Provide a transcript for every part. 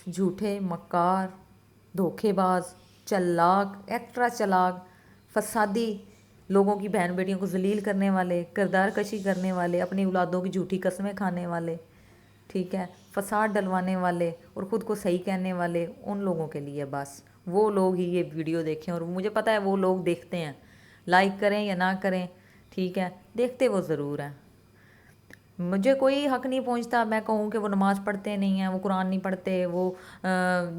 جھوٹے، مکار، دھوکے باز، چلاک، ایکسٹرا چلاک، فسادی، لوگوں کی بہن بیٹیوں کو ذلیل کرنے والے، کردار کشی کرنے والے، اپنی اولادوں کی جھوٹی قسمیں کھانے والے، ٹھیک ہے، فساد ڈلوانے والے اور خود کو صحیح کہنے والے، ان لوگوں کے لیے بس وہ لوگ ہی یہ ویڈیو دیکھیں، اور مجھے پتہ ہے وہ لوگ دیکھتے ہیں، لائک کریں یا نہ کریں، ٹھیک ہے، دیکھتے وہ ضرور ہیں۔ مجھے کوئی حق نہیں پہنچتا میں کہوں کہ وہ نماز پڑھتے نہیں ہیں، وہ قرآن نہیں پڑھتے، وہ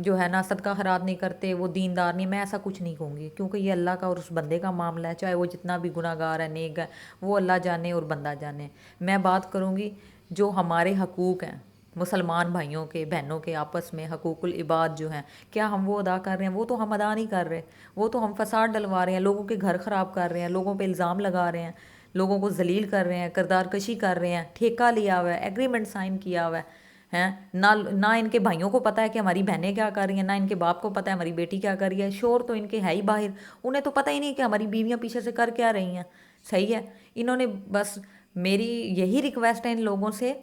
جو ہے نا صدقہ خیرات نہیں کرتے، وہ دیندار نہیں، میں ایسا کچھ نہیں کہوں گی، کیونکہ یہ اللہ کا اور اس بندے کا معاملہ ہے، چاہے وہ جتنا بھی گناہ گار ہے، نیک ہے، وہ اللہ جانے اور بندہ جانے۔ میں بات کروں گی جو ہمارے حقوق ہیں مسلمان بھائیوں کے، بہنوں کے آپس میں، حقوق العباد جو ہیں، کیا ہم وہ ادا کر رہے ہیں؟ وہ تو ہم ادا نہیں کر رہے، وہ تو ہم فساد ڈلوا رہے ہیں، لوگوں کے گھر خراب کر رہے ہیں، لوگوں پہ الزام لگا رہے ہیں، لوگوں کو ذلیل کر رہے ہیں، کردار کشی کر رہے ہیں، ٹھیکہ لیا ہوا ہے، ایگریمنٹ سائن کیا ہوا ہے، ہیں نہ ان کے بھائیوں کو پتہ ہے کہ ہماری بہنیں کیا کر رہی ہیں، نہ ان کے باپ کو پتہ ہے ہماری بیٹی کیا کر رہی ہے، شور تو ان کے ہے ہی باہر، انہیں تو پتہ ہی نہیں کہ ہماری بیویاں پیچھے سے کر کیا رہی ہیں، صحیح ہے۔ انہوں نے بس، میری یہی ریکویسٹ ہے ان لوگوں سے،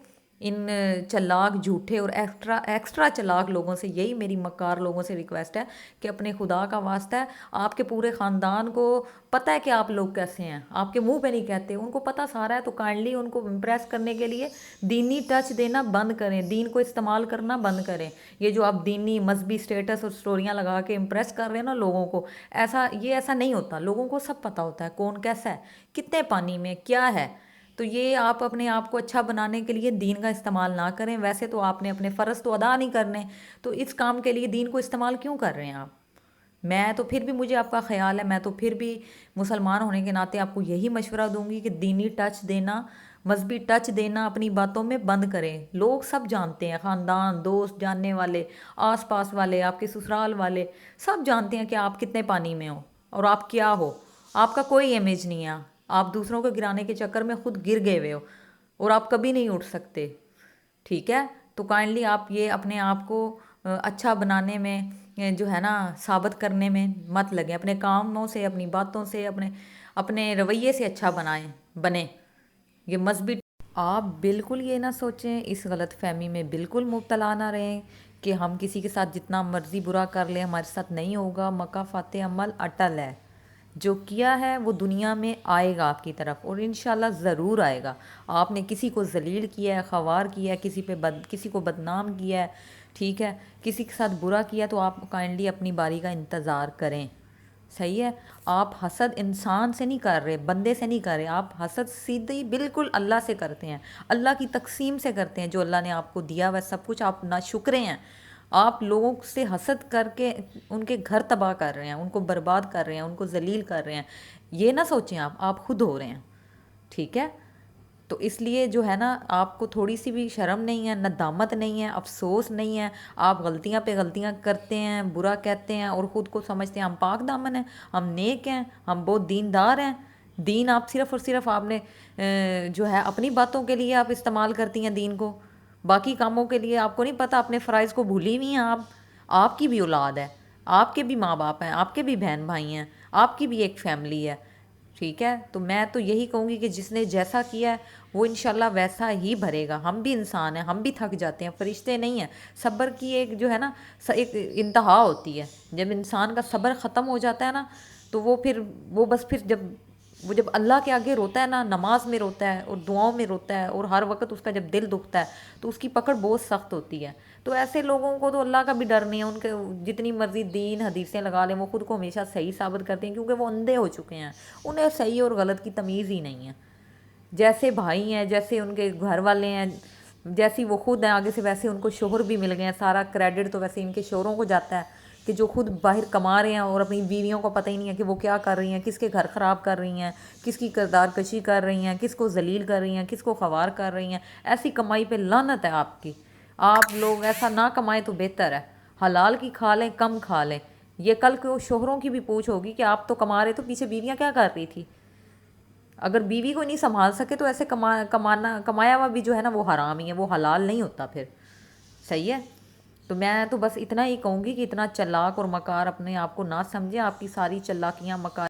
ان چلاک جھوٹے اور ایکسٹرا چلاک لوگوں سے، یہی میری مکار لوگوں سے ریکویسٹ ہے کہ اپنے خدا کا واسطہ ہے، آپ کے پورے خاندان کو پتہ ہے کہ آپ لوگ کیسے ہیں، آپ کے منہ پہ نہیں کہتے، ان کو پتہ سارا ہے، تو کائنڈلی ان کو امپریس کرنے کے لیے دینی ٹچ دینا بند کریں، دین کو استعمال کرنا بند کریں۔ یہ جو آپ دینی مذہبی سٹیٹس اور سٹوریاں لگا کے امپریس کر رہے ہیں نا لوگوں کو، ایسا نہیں ہوتا، لوگوں کو سب پتہ ہوتا ہے کون کیسا ہے، کتنے پانی میں کیا ہے۔ تو یہ آپ اپنے آپ کو اچھا بنانے کے لیے دین کا استعمال نہ کریں، ویسے تو آپ نے اپنے فرض تو ادا نہیں کرنے، تو اس کام کے لیے دین کو استعمال کیوں کر رہے ہیں آپ؟ میں تو پھر بھی، مجھے آپ کا خیال ہے، میں تو پھر بھی مسلمان ہونے کے ناطے آپ کو یہی مشورہ دوں گی کہ دینی ٹچ دینا، مذہبی ٹچ دینا اپنی باتوں میں بند کریں۔ لوگ سب جانتے ہیں، خاندان، دوست، جاننے والے، آس پاس والے، آپ کے سسرال والے، سب جانتے ہیں کہ آپ کتنے پانی میں ہو اور آپ کیا ہو، آپ کا کوئی امیج نہیں ہے، آپ دوسروں کو گرانے کے چکر میں خود گر گئے ہوئے ہو اور آپ کبھی نہیں اٹھ سکتے، ٹھیک ہے۔ تو کائنڈلی آپ یہ اپنے آپ کو اچھا بنانے میں، جو ہے نا ثابت کرنے میں مت لگیں، اپنے کاموں سے، اپنی باتوں سے، اپنے رویے سے اچھا بنیں۔ یہ مذہبی، آپ بالکل یہ نہ سوچیں، اس غلط فہمی میں بالکل مبتلا نہ رہیں کہ ہم کسی کے ساتھ جتنا مرضی برا کر لیں ہمارے ساتھ نہیں ہوگا، مکافات عمل اٹل ہے، جو کیا ہے وہ دنیا میں آئے گا آپ کی طرف، اور انشاءاللہ ضرور آئے گا۔ آپ نے کسی کو ذلیل کیا ہے، خوار کیا ہے، کسی کو بدنام کیا ہے، ٹھیک ہے، کسی کے ساتھ برا کیا، تو آپ کائنڈلی اپنی باری کا انتظار کریں، صحیح ہے۔ آپ حسد انسان سے نہیں کر رہے، بندے سے نہیں کر رہے، آپ حسد سیدھی بالکل اللہ سے کرتے ہیں، اللہ کی تقسیم سے کرتے ہیں، جو اللہ نے آپ کو دیا ہوا ہے سب کچھ، آپ ناشکرے ہیں، آپ لوگوں سے حسد کر کے ان کے گھر تباہ کر رہے ہیں، ان کو برباد کر رہے ہیں، ان کو ذلیل کر رہے ہیں، یہ نہ سوچیں آپ خود ہو رہے ہیں، ٹھیک ہے۔ تو اس لیے جو ہے نا، آپ کو تھوڑی سی بھی شرم نہیں ہے، ندامت نہیں ہے، افسوس نہیں ہے، آپ غلطیاں پہ غلطیاں کرتے ہیں، برا کہتے ہیں اور خود کو سمجھتے ہیں ہم پاک دامن ہیں، ہم نیک ہیں، ہم بہت دیندار ہیں۔ دین آپ صرف اور صرف آپ نے جو ہے اپنی باتوں کے لیے آپ استعمال کرتی ہیں دین کو، باقی کاموں کے لیے آپ کو نہیں پتہ، اپنے فرائض کو بھولی ہوئی ہیں آپ کی بھی اولاد ہے، آپ کے بھی ماں باپ ہیں، آپ کے بھی بہن بھائی ہیں، آپ کی بھی ایک فیملی ہے، ٹھیک ہے۔ تو میں تو یہی کہوں گی کہ جس نے جیسا کیا ہے وہ انشاءاللہ ویسا ہی بھرے گا، ہم بھی انسان ہیں، ہم بھی تھک جاتے ہیں، فرشتے نہیں ہیں۔ صبر کی ایک جو ہے نا ایک انتہا ہوتی ہے، جب انسان کا صبر ختم ہو جاتا ہے نا، تو وہ جب اللہ کے آگے روتا ہے نا، نماز میں روتا ہے اور دعاؤں میں روتا ہے، اور ہر وقت اس کا جب دل دکھتا ہے تو اس کی پکڑ بہت سخت ہوتی ہے۔ تو ایسے لوگوں کو تو اللہ کا بھی ڈر نہیں ہے، ان کے جتنی مرضی دین حدیثیں لگا لیں، وہ خود کو ہمیشہ صحیح ثابت کرتے ہیں، کیونکہ وہ اندھے ہو چکے ہیں، انہیں صحیح اور غلط کی تمیز ہی نہیں ہے۔ جیسے بھائی ہیں، جیسے ان کے گھر والے ہیں، جیسی وہ خود ہیں آگے سے، ویسے ان کو شوہر بھی مل گئے ہیں، سارا کریڈٹ تو ویسے ان کے شوہروں کو جاتا ہے، کہ جو خود باہر کما رہے ہیں اور اپنی بیویوں کو پتہ ہی نہیں ہے کہ وہ کیا کر رہی ہیں، کس کے گھر خراب کر رہی ہیں، کس کی کردار کشی کر رہی ہیں، کس کو ذلیل کر رہی ہیں، کس کو خوار کر رہی ہیں۔ ایسی کمائی پہ لعنت ہے آپ کی، آپ لوگ ایسا نہ کمائیں تو بہتر ہے، حلال کی کھا لیں، کم کھا لیں۔ یہ کل کو شوہروں کی بھی پوچھ ہوگی کہ آپ تو کما رہے تو پیچھے بیویاں کیا کر رہی تھی؟ اگر بیوی کو نہیں سنبھال سکے تو ایسے کمایا ہوا بھی جو ہے نا وہ حرام ہی ہے، وہ حلال نہیں ہوتا پھر، صحیح ہے۔ تو میں تو بس اتنا ہی کہوں گی کہ اتنا چلاک اور مکار اپنے آپ کو نہ سمجھیں، آپ کی ساری چلاکیاں مکاری